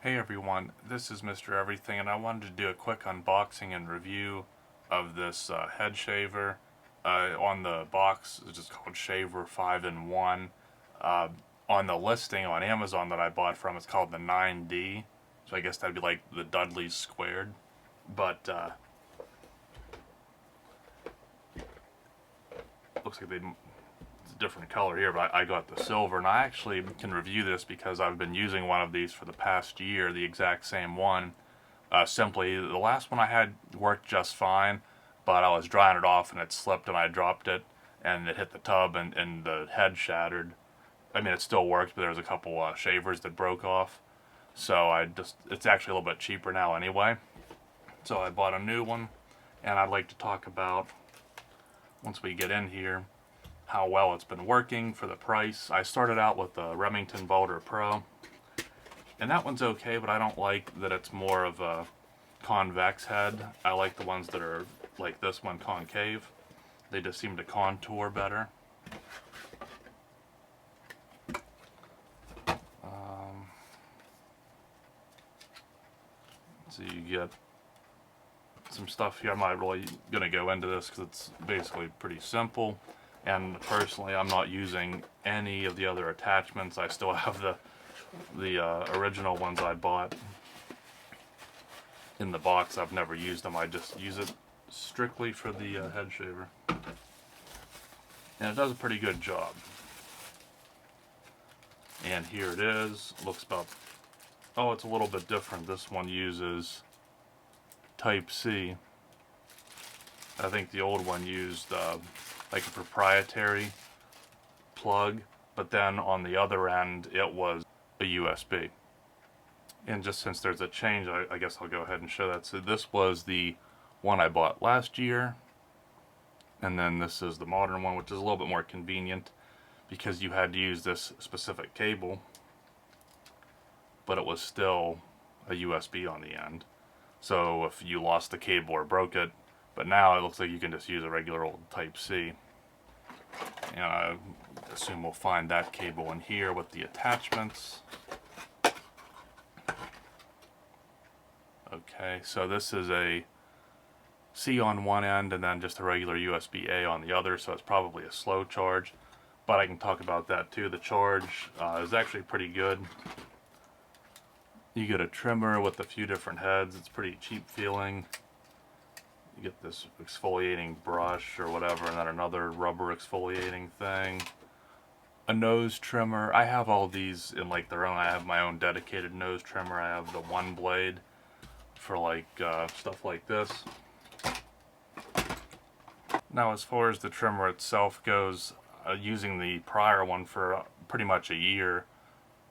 Hey everyone, this is Mr. Everything, and I wanted to do a quick unboxing and review of this head shaver. On the box, it's just called Shaver 5-in-1. Uh, on the listing on Amazon that I bought from, it's called the 9D, so I guess that'd be like the Dudley's squared. But looks like it's a different color here, but I got the silver, and I actually can review this because I've been using one of these for the past year, the exact same one. Simply, the last one I had worked just fine, but I was drying it off and it slipped and I dropped it and it hit the tub and the head shattered. I mean, it still worked, but there was a couple shavers that broke off. So it's actually a little bit cheaper now anyway. So I bought a new one, and I'd like to talk about, once we get in here, how well it's been working for the price. I started out with the Remington Boulder Pro, and that one's okay, but I don't like that it's more of a convex head. I like the ones that are like this one, concave. They just seem to contour better. So you get some stuff here. I'm not really going to go into this because it's basically pretty simple. And personally, I'm not using any of the other attachments. I still have the original ones I bought in the box. I've never used them. I just use it strictly for the head shaver. And it does a pretty good job. And here it is. Looks about, oh, it's a little bit different. This one uses Type-C. I think the old one used like a proprietary plug, but then on the other end it was a USB. And just since there's a change, I guess I'll go ahead and show that. So this was the one I bought last year, and then this is the modern one, which is a little bit more convenient because you had to use this specific cable, but it was still a USB on the end. So if you lost the cable or broke it, but now it looks like you can just use a regular old Type-C. And I assume we'll find that cable in here with the attachments. Okay, so this is a C on one end and then just a regular USB-A on the other, so it's probably a slow charge. But I can talk about that too. The charge is actually pretty good. You get a trimmer with a few different heads. It's pretty cheap feeling. You get this exfoliating brush or whatever, and then another rubber exfoliating thing. A nose trimmer. I have all these in like their own. I have my own dedicated nose trimmer. I have the one blade for like stuff like this. Now as far as the trimmer itself goes, using the prior one for pretty much a year,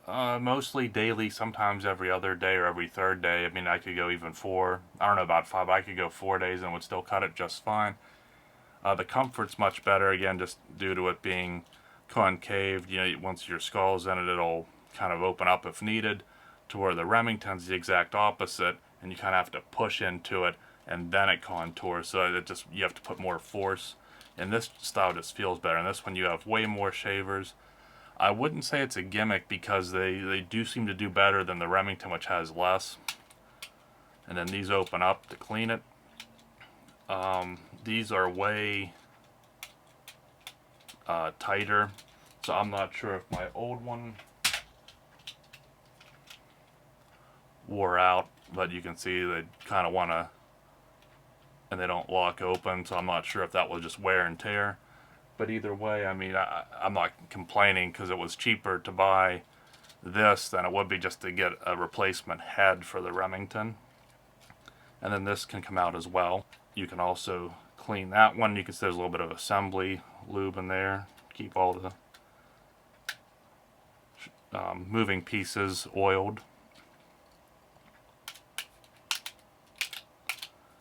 mostly daily, sometimes every other day or every third day. I mean, I could go even 4. I don't know about 5, but I could go 4 days and would still cut it just fine. The comfort's much better, again, just due to it being concave. You know, once your skull's in it, it'll kind of open up if needed, to where the Remington's the exact opposite, and you kind of have to push into it, and then it contours, so it just, you have to put more force. And this style just feels better. And this one, you have way more shavers. I wouldn't say it's a gimmick because they do seem to do better than the Remington, which has less. And then these open up to clean it. These are way tighter, so I'm not sure if my old one wore out, but you can see they kind of want to, and they don't lock open, so I'm not sure if that was just wear and tear. But either way, I mean, I'm not complaining because it was cheaper to buy this than it would be just to get a replacement head for the Remington. And then this can come out as well. You can also clean that one. You can see there's a little bit of assembly lube in there. Keep all the moving pieces oiled.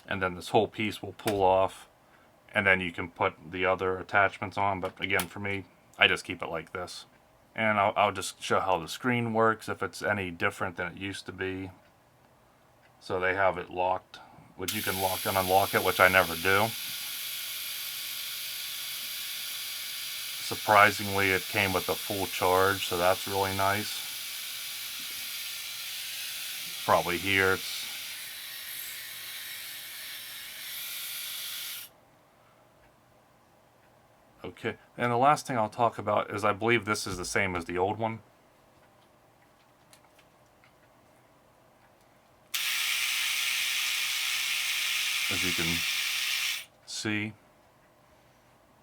And then this whole piece will pull off, and then you can put the other attachments on. But again, for me, I just keep it like this. And I'll just show how the screen works, if it's any different than it used to be. So they have it locked, which you can lock and unlock it, which I never do. Surprisingly, it came with a full charge, so that's really nice. probably here. It's okay. And the last thing I'll talk about is I believe this is the same as the old one. As you can see,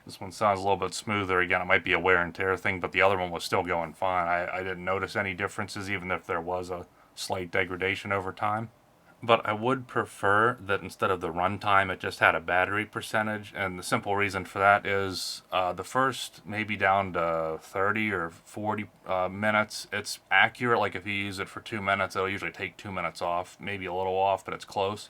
this one sounds a little bit smoother. Again, it might be a wear and tear thing, but the other one was still going fine. I didn't notice any differences, even if there was a slight degradation over time. But I would prefer that instead of the runtime, it just had a battery percentage. And the simple reason for that is the first maybe down to 30 or 40 minutes, it's accurate. Like if you use it for 2 minutes, it'll usually take 2 minutes off, maybe a little off, but it's close.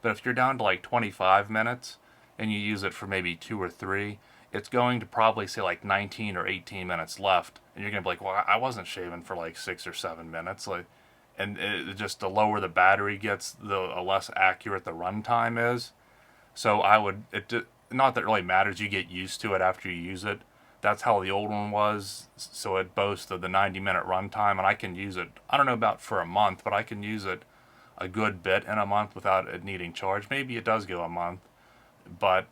But if you're down to like 25 minutes and you use it for maybe 2 or 3, it's going to probably say like 19 or 18 minutes left. And you're going to be like, well, I wasn't shaving for like 6 or 7 minutes. Like, and just the lower the battery gets, the less accurate the runtime is. So I would, not that it really matters, you get used to it after you use it. That's how the old one was, so it boasted the 90-minute runtime, and I can use it, I don't know about for a month, but I can use it a good bit in a month without it needing charge. Maybe it does go a month, but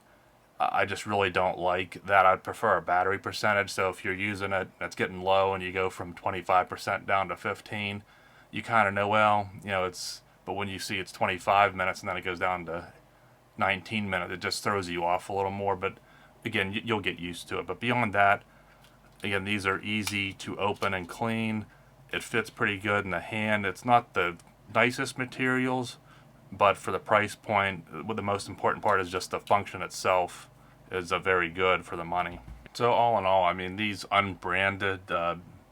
I just really don't like that. I'd prefer a battery percentage, so if you're using it, it's getting low, and you go from 25% down to 15, you kind of know, well, but when you see it's 25 minutes and then it goes down to 19 minutes, it just throws you off a little more. But again, you'll get used to it. But beyond that, again, these are easy to open and clean. It fits pretty good in the hand. It's not the nicest materials, but for the price point, the most important part is just the function itself is very good for the money. So all in all, I mean, these unbranded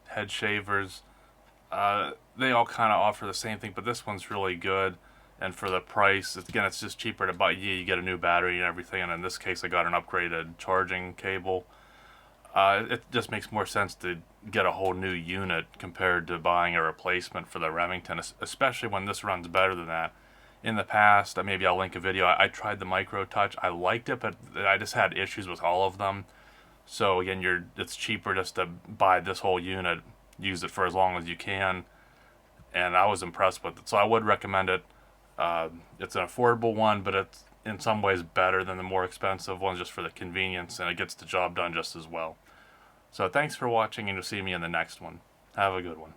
head shavers, they all kind of offer the same thing, but this one's really good. And for the price, again, it's just cheaper to buy. You get a new battery and everything, and in this case, I got an upgraded charging cable. It just makes more sense to get a whole new unit compared to buying a replacement for the Remington, especially when this runs better than that. In the past, maybe I'll link a video, I tried the Micro Touch. I liked it, but I just had issues with all of them. So again, it's cheaper just to buy this whole unit, use it for as long as you can, and I was impressed with it. So I would recommend it. It's an affordable one, but it's in some ways better than the more expensive ones just for the convenience, and it gets the job done just as well. So thanks for watching, and you'll see me in the next one. Have a good one.